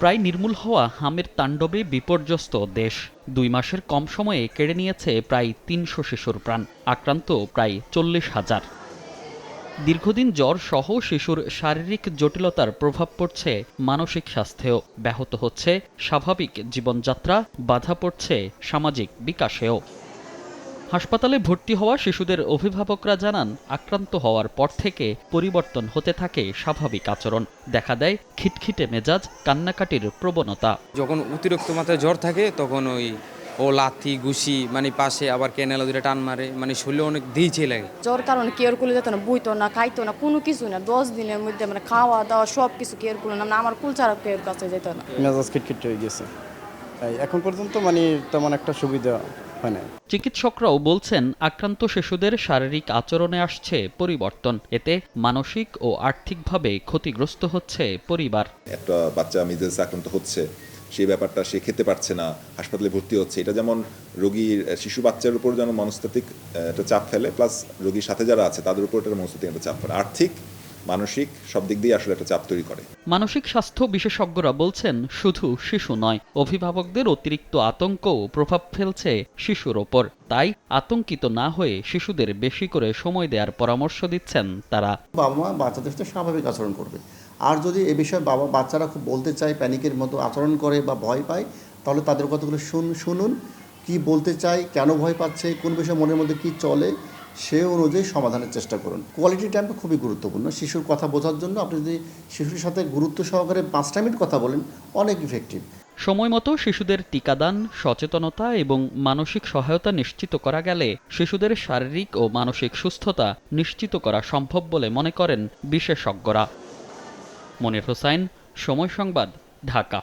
প্রায় নির্মূল হওয়া হামের তাণ্ডবে বিপর্যস্ত দেশ। 2 মাসের কম সময়ে কেড়ে নিয়েছে প্রায় 300 শিশুর প্রাণ, আক্রান্ত প্রায় 40,000। দীর্ঘদিন জ্বর সহ শিশুর শারীরিক জটিলতার প্রভাব পড়ছে মানসিক স্বাস্থ্যেও, ব্যাহত হচ্ছে স্বাভাবিক জীবনযাত্রা, বাধা পড়ছে সামাজিক বিকাশেও। হাসপাতালে ভর্তি হওয়া শিশুদের অভিভাবকরা জানান, আক্রান্ত হওয়ার পর থেকে পরিবর্তন হতে থাকে স্বাভাবিক আচরণ, দেখা দেয় খিটখিটে মেজাজ, কান্নাকাটির প্রবণতা। যখন অতিরিক্ত মাত্রায় জ্বর থাকে তখন ও লাথি ঘুষি পাশে আবার ক্যানেলা দুটো টান মারে, শরীরে অনেক দিয়েছে লাগে। জ্বর কারণে কেয়ার করলে যেত না, বইতো না, খাইতো না, কোনো কিছু না। 10 দিনের মধ্যে খাওয়া দাওয়া সব কিছু কেয়ার করলো না, আমার কুল ছাড়া কেয়ার কাছে যেত না। মেজাজ খিটখিট হয়ে গেছে। এখন পর্যন্ত তেমন একটা সুবিধা হয় না। চিকিৎসকরাও বলছেন, আক্রান্ত শিশুদের শারীরিক আচরণে আসছে পরিবর্তন, এতে মানসিক ও আর্থিকভাবে ক্ষতিগ্রস্ত হচ্ছে পরিবার। একটা বাচ্চা মিজেলস আক্রান্ত হচ্ছে, সেই ব্যাপারটা সে খেতে পারছে না, হাসপাতালে ভর্তি হচ্ছে, এটা যেমন রোগীর শিশু বাচ্চার উপর যেন মনস্তাত্ত্বিক একটা চাপ ফেলে, প্লাস রোগীর সাথে যারা আছে তাদের উপর একটা মনস্তাত্ত্বিক একটা চাপ ফেলে, আর্থিক মানসিক সব দিক দিয়ে আসলে একটা চাপ তৈরি করে। মানসিক স্বাস্থ্য বিশেষজ্ঞরা বলছেন, শুধু শিশু নয়, অভিভাবকদের অতিরিক্ত আতঙ্কও প্রভাব ফেলছে শিশুর ওপর। তাই আতঙ্কিত না হয়ে শিশুদের বেশি করে সময় দেওয়ার পরামর্শ দিচ্ছেন তারা। বাবা মা বাচ্চাদের সাথে স্বাভাবিক আচরণ করবে, আর যদি এ বিষয়ে বাচ্চারা খুব বলতে চায়, প্যানিকের মতো আচরণ করে বা ভয় পায়, তাহলে তাদের কথাগুলো শুনুন, কি বলতে চায়, কেন ভয় পাচ্ছে, কোন বিষয়ে মনের মধ্যে কি চলে, সে অনুযায়ী সমাধানের চেষ্টা করুন। কোয়ালিটি টাইমটা খুবই গুরুত্বপূর্ণ শিশুর কথা বোঝার জন্য। আপনি যদি শিশুর সাথে গুরুত্ব সহকারে 5 মিনিট কথা বলেন, অনেক ইফেক্টিভ। সময় মতো শিশুদের টিকাদান, সচেতনতা এবং মানসিক সহায়তা নিশ্চিত করা গেলে শিশুদের শারীরিক ও মানসিক সুস্থতা নিশ্চিত করা সম্ভব বলে মনে করেন বিশেষজ্ঞরা। মনির হোসাইন, সময় সংবাদ, ঢাকা।